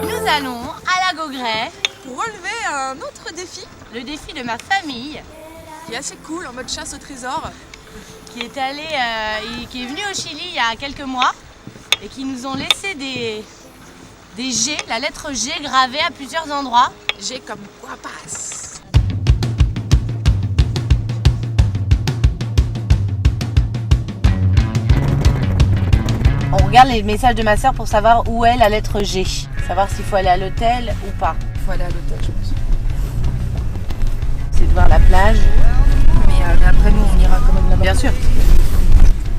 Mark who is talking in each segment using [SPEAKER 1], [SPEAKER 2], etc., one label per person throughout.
[SPEAKER 1] Nous allons à la Gauguret
[SPEAKER 2] pour relever un autre défi.
[SPEAKER 1] Le défi de ma famille.
[SPEAKER 2] Qui est assez cool, en mode chasse au trésor.
[SPEAKER 1] Qui est qui est venu au Chili il y a quelques mois et qui nous ont laissé des G, la lettre G gravée à plusieurs endroits.
[SPEAKER 2] G comme guapas.
[SPEAKER 1] On regarde les messages de ma soeur pour savoir où est la lettre G. Savoir s'il faut aller à l'hôtel ou pas.
[SPEAKER 2] Il faut aller à l'hôtel, je pense.
[SPEAKER 1] C'est de voir la plage.
[SPEAKER 2] Mais après nous, on ira quand même là-bas.
[SPEAKER 1] Bien sûr.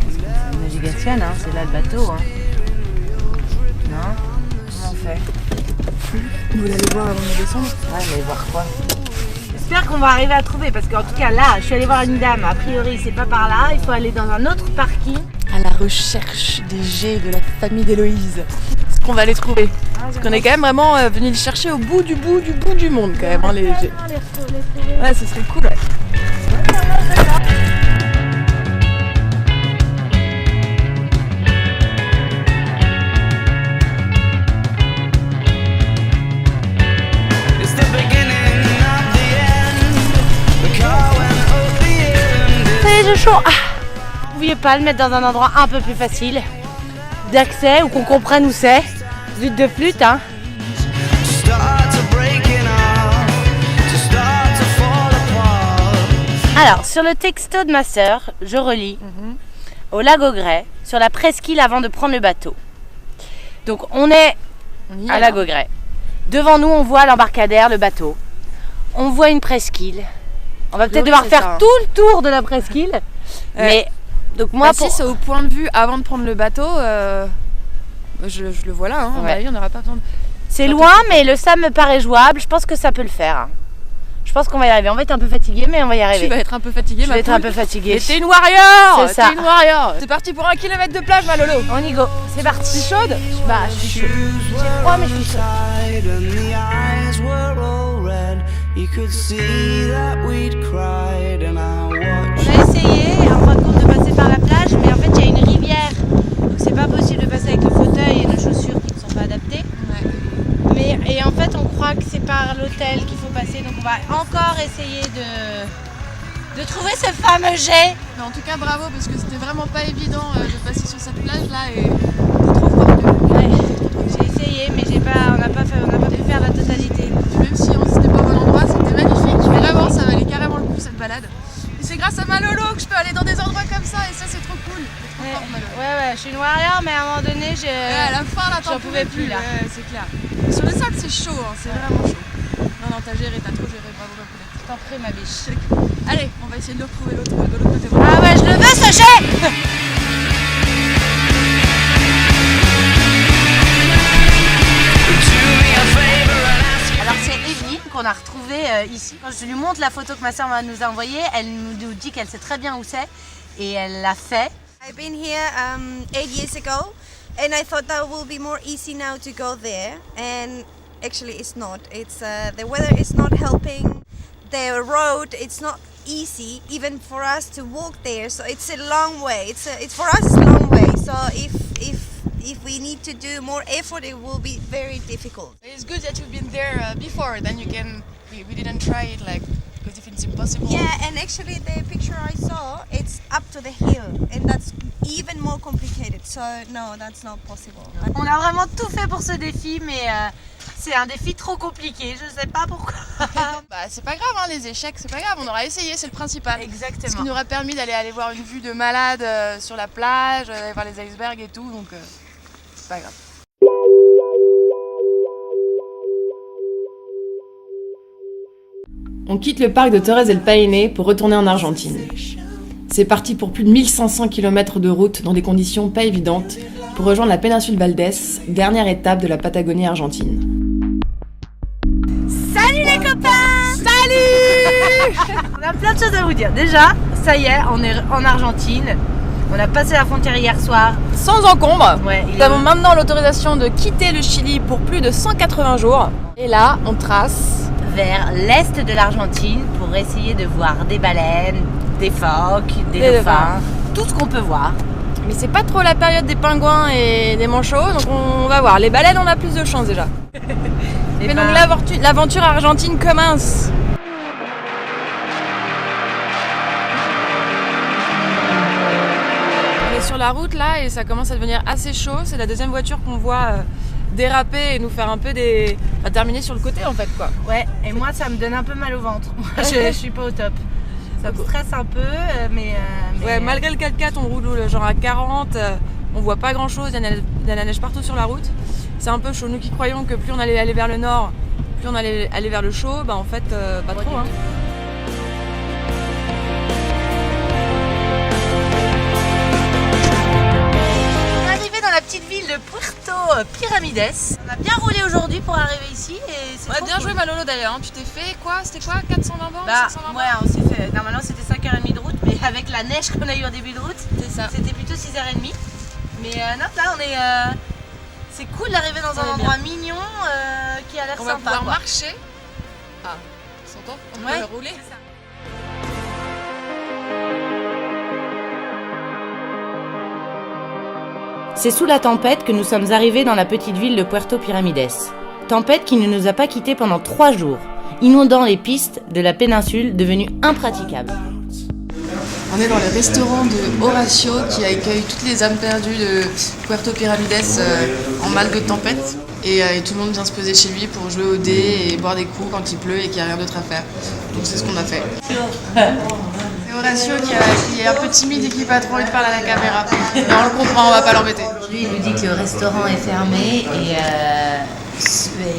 [SPEAKER 1] C'est Navigation, hein, c'est là le bateau. Hein. Non? Comment on fait?
[SPEAKER 2] Vous voulez aller voir avant de descendre?
[SPEAKER 1] Ouais, mais voir quoi? J'espère qu'on va arriver à trouver parce qu'en tout cas là, je suis allée voir une dame. A priori, c'est pas par là. Il faut aller dans un autre parking.
[SPEAKER 2] À la recherche des G de la famille d'Héloïse. Est-ce qu'on va les trouver? Parce qu'on est quand même vraiment venu les chercher au bout du monde quand même, hein, les G. Ouais, ce serait cool, ouais.
[SPEAKER 1] Ça y est, j'ai chaud. Vous pouviez pas le mettre dans un endroit un peu plus facile d'accès ou qu'on comprenne où c'est? Lutte de flûte, hein. Alors, sur le texto de ma sœur, je relis au lac Gauguret, sur la presqu'île avant de prendre le bateau. Donc, on est à la Gauguret. Devant nous, on voit l'embarcadère, le bateau. On voit une presqu'île. On va peut-être devoir faire tout le tour de la presqu'île. Mais, donc moi,
[SPEAKER 2] si c'est au point de vue avant de prendre le bateau, je le vois là, hein. À mon avis, on n'aura pas besoin de...
[SPEAKER 1] C'est loin, mais le SAM me paraît jouable. Je pense que ça peut le faire. Je pense qu'on va y arriver. On va être un peu fatigué, mais on va y arriver.
[SPEAKER 2] Tu vas être un peu fatigué,
[SPEAKER 1] Je vais être un peu fatiguée.
[SPEAKER 2] Mais t'es une warrior!
[SPEAKER 1] C'est ça.
[SPEAKER 2] T'es une warrior! C'est parti pour 1 kilomètre de plage, ma Lolo!
[SPEAKER 1] On y go. C'est parti.
[SPEAKER 2] T'es chaude?
[SPEAKER 1] Bah, je suis chaude. J'ai froid, mais je suis chaude. On a essayé, en fin de compte, de passer par la plage, mais en fait, il y a une rivière. Donc, c'est pas possible de passer avec le fauteuil et nos chaussures qui ne sont pas adaptées. Et en fait, on croit que c'est par l'hôtel qu'il faut passer. Donc, on va encore essayer de trouver ce fameux jet.
[SPEAKER 2] Mais en tout cas, bravo, parce que c'était vraiment pas évident de passer sur cette plage-là et de trop fort.
[SPEAKER 1] Ouais, j'ai essayé, mais on n'a pas pu faire la totalité.
[SPEAKER 2] Même si on n'était pas au bon endroit, c'était magnifique. Vraiment, ça valait carrément le coup cette balade. Et c'est grâce à ma Lolo que je peux aller dans des endroits comme ça, et ça, c'est trop cool. C'est trop fort, ma Lolo.
[SPEAKER 1] Ouais, je suis une warrior, mais à un moment donné,
[SPEAKER 2] à la fin, là,
[SPEAKER 1] j'en pouvais plus, là.
[SPEAKER 2] Ouais, c'est clair. Et sur le sable, c'est chaud, hein, c'est vraiment chaud. Non, t'as géré, t'as trop géré, bravo, ma poulette.
[SPEAKER 1] Je t'en prie, ma biche.
[SPEAKER 2] Allez, on va essayer de le retrouver de l'autre côté.
[SPEAKER 1] Ah ouais, je le veux, ce jet. Alors c'est Evelyne qu'on a retrouvée ici. Quand je lui montre la photo que ma soeur nous a envoyée, elle nous dit qu'elle sait très bien où c'est et elle l'a fait.
[SPEAKER 3] I've been here 8 years ago and I thought that would be more easy now to go there, and actually it's not. It's the weather is not helping. The road, it's not easy even for us to walk there, so it's a long way. It's for us a long way, so if we need to do more effort, it will be very difficult.
[SPEAKER 2] It's good that you've been there before, then you can, we didn't try it, like, because if it's impossible.
[SPEAKER 3] Yeah, and actually the picture I saw, it's up to the hill, and that's even more complicated, so no, that's not possible.
[SPEAKER 1] On a vraiment tout fait pour ce défi, mais c'est un défi trop compliqué, je sais pas pourquoi.
[SPEAKER 2] Bah c'est pas grave, hein, les échecs, c'est pas grave, on aura essayé, c'est le principal.
[SPEAKER 1] Exactement.
[SPEAKER 2] Ce qui nous aura permis d'aller voir une vue de malade sur la plage, d'aller voir les icebergs et tout, donc c'est pas grave. On quitte le parc de Torres del Paine pour retourner en Argentine. C'est parti pour plus de 1500 km de route dans des conditions pas évidentes pour rejoindre la péninsule Valdés, dernière étape de la Patagonie argentine.
[SPEAKER 1] Salut les copains! Salut! On a plein de choses à vous dire. Déjà, ça y est, on est en Argentine. On a passé la frontière hier soir.
[SPEAKER 2] Sans encombre,
[SPEAKER 1] Ouais,
[SPEAKER 2] nous avons maintenant l'autorisation de quitter le Chili pour plus de 180 jours. Et là, on trace
[SPEAKER 1] vers l'est de l'Argentine pour essayer de voir des baleines, des phoques, des dauphins, tout ce qu'on peut voir.
[SPEAKER 2] Mais c'est pas trop la période des pingouins et des manchots, donc on va voir. Les baleines, on a plus de chance déjà. Mais donc l'aventure argentine commence. On est sur la route là et ça commence à devenir assez chaud. C'est la deuxième voiture qu'on voit déraper et nous faire un peu terminer sur le côté en fait quoi.
[SPEAKER 1] Ouais, et moi ça me donne un peu mal au ventre. je suis pas au top. Ça me stresse un peu, mais
[SPEAKER 2] ouais, malgré le 4x4, on roule genre à 40, on voit pas grand chose, il y a la neige partout sur la route. C'est un peu chaud. Nous qui croyons que plus on allait aller vers le nord, plus on allait aller vers le chaud, bah en fait, pas trop. Hein.
[SPEAKER 1] On est arrivé dans la petite ville de Puerto Piramides. On a bien roulé aujourd'hui pour arriver ici et c'est
[SPEAKER 2] bien joué Malolo d'ailleurs, hein. Tu t'es fait quoi? C'était quoi? 420 bornes?
[SPEAKER 1] Bah
[SPEAKER 2] 520
[SPEAKER 1] ouais, on s'est fait. Normalement c'était 5h30 de route, mais avec la neige qu'on a eu en début de route, c'était plutôt 6h30. Mais non, là on est. C'est cool d'arriver dans un endroit mignon qui a l'air sympa.
[SPEAKER 2] On va pouvoir marcher. Ah, tu s'entend? On peut rouler.
[SPEAKER 1] C'est sous la tempête que nous sommes arrivés dans la petite ville de Puerto Piramides. Tempête qui ne nous a pas quittés pendant 3 jours, inondant les pistes de la péninsule devenues impraticables.
[SPEAKER 2] On est dans le restaurant de Horacio qui accueille toutes les âmes perdues de Puerto Piramides en mal de tempête. Et tout le monde vient se poser chez lui pour jouer au dé et boire des coups quand il pleut et qu'il n'y a rien d'autre à faire. Donc c'est ce qu'on a fait. C'est Horacio qui est un peu timide et qui n'a pas trop envie de parler à la caméra. Mais on le comprend, on va pas l'embêter.
[SPEAKER 1] Lui, il nous dit que le restaurant est fermé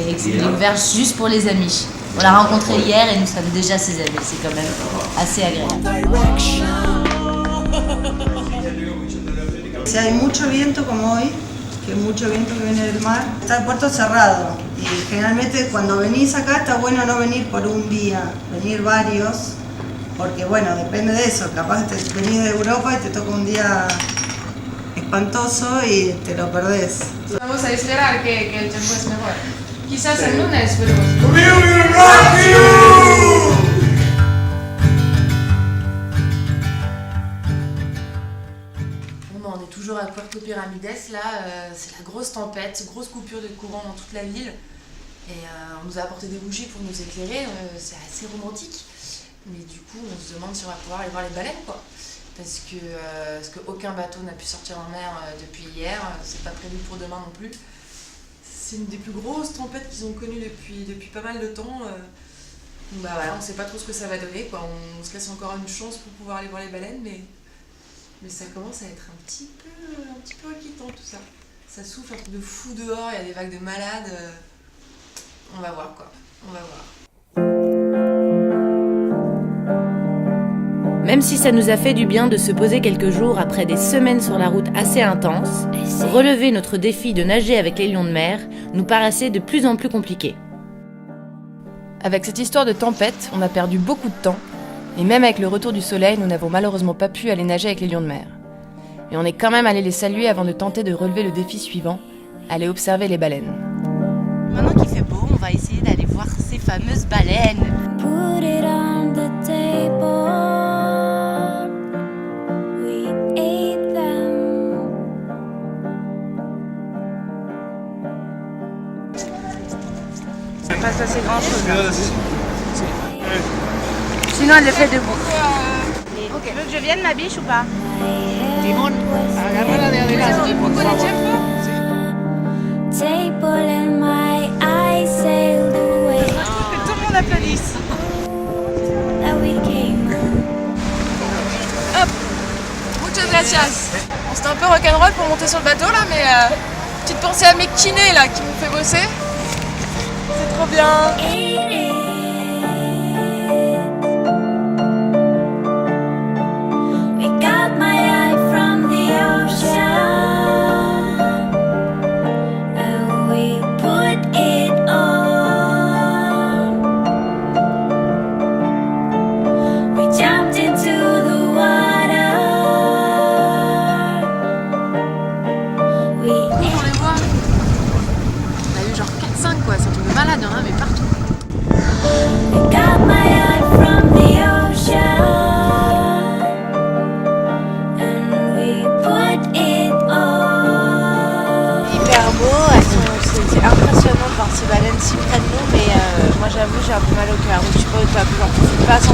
[SPEAKER 1] et qu'il est ouvert juste pour les amis. On l'a rencontré hier et nous sommes déjà ses amis. C'est quand même assez agréable.
[SPEAKER 4] Si hay mucho viento como hoy, que mucho viento que viene del mar, está el puerto cerrado y generalmente cuando venís acá está bueno no venir por un día, venir varios, porque bueno, depende de eso, capaz venís de Europa y te toca un día espantoso y te lo perdés.
[SPEAKER 2] Vamos a esperar que el tiempo es mejor. Quizás el lunes, pero... On est toujours à Puerto Piramides, là, c'est la grosse tempête, grosse coupure de courant dans toute la ville. Et on nous a apporté des bougies pour nous éclairer, c'est assez romantique. Mais du coup, on se demande si on va pouvoir aller voir les baleines, quoi. Parce que aucun bateau n'a pu sortir en mer depuis hier, c'est pas prévu pour demain non plus. C'est une des plus grosses tempêtes qu'ils ont connues depuis pas mal de temps. Bah voilà, on sait pas trop ce que ça va donner, quoi. On se laisse encore une chance pour pouvoir aller voir les baleines, mais ça commence à être un petit peu inquiétant tout ça. Ça souffle un truc de fou dehors, il y a des vagues de malades. On va voir quoi, on va voir.
[SPEAKER 1] Même si ça nous a fait du bien de se poser quelques jours après des semaines sur la route assez intenses, relever notre défi de nager avec les lions de mer nous paraissait de plus en plus compliqué.
[SPEAKER 2] Avec cette histoire de tempête, on a perdu beaucoup de temps, et même avec le retour du soleil, nous n'avons malheureusement pas pu aller nager avec les lions de mer. Mais on est quand même allé les saluer avant de tenter de relever le défi suivant, aller observer les baleines.
[SPEAKER 1] Maintenant qu'il fait beau, on va essayer d'aller voir ces fameuses baleines.
[SPEAKER 5] Put it on the table. We ate them.
[SPEAKER 1] Ça va pas se passer grand chose. Sinon elle le fait debout. Ok. Tu veux que je vienne ma biche ou pas?
[SPEAKER 5] Timon,
[SPEAKER 2] agarra-la de adelante.
[SPEAKER 5] table and my eyes sailed away.
[SPEAKER 1] Que tout le monde applaudisse.
[SPEAKER 5] That we came.
[SPEAKER 2] Hop, muchas gracias. Bon, c'était un peu rock'n'roll pour monter sur le bateau là, mais petite pensée à mes kinés là qui m'ont fait bosser. C'est trop bien.
[SPEAKER 5] We got my eye from the ocean, and we put it on. We jumped into the water. We
[SPEAKER 2] On les voit. On a eu genre 4-5 quoi, c'est un truc de malade, il y en a mais partout.
[SPEAKER 5] got my eye from the ocean, and we put it
[SPEAKER 1] C'est impressionnant de voir ces baleines si près de nous, mais moi j'avoue j'ai un peu mal au cœur, donc je suis pas au top, j'en profite pas à 100%.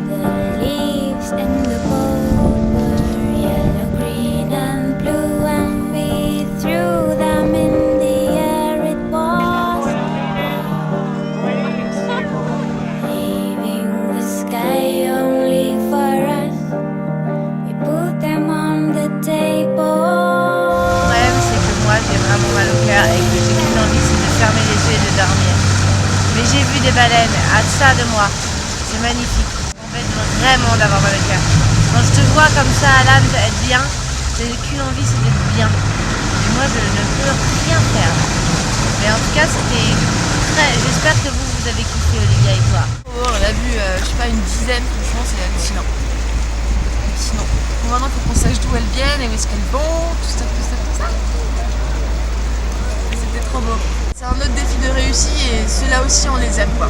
[SPEAKER 5] The leaves in the boat were yellow, green and blue, and we threw them in the air. It was leaving the sky only for us. We put them on the table.
[SPEAKER 1] Le problème c'est que moi j'ai vraiment mal au cœur et que j'ai qu'une envie, c'est de fermer les yeux et de dormir. Mais j'ai vu des baleines à ça de moi, c'est magnifique. Vraiment d'avoir mal au cœur. Quand je te vois comme ça à l'âme être bien, j'ai qu'une envie, c'est d'être bien. Et moi je ne peux rien faire. Mais en tout cas c'était très... J'espère que vous avez kiffé, Olivia et toi.
[SPEAKER 2] On a vu, je sais pas, une dizaine, franchement c'est hallucinant. Hallucinant. Bon, maintenant il faut qu'on sache d'où elles viennent et où est-ce qu'elles vont, tout ça. C'était trop beau. C'est un autre défi de réussi et ceux-là aussi on les aime quoi.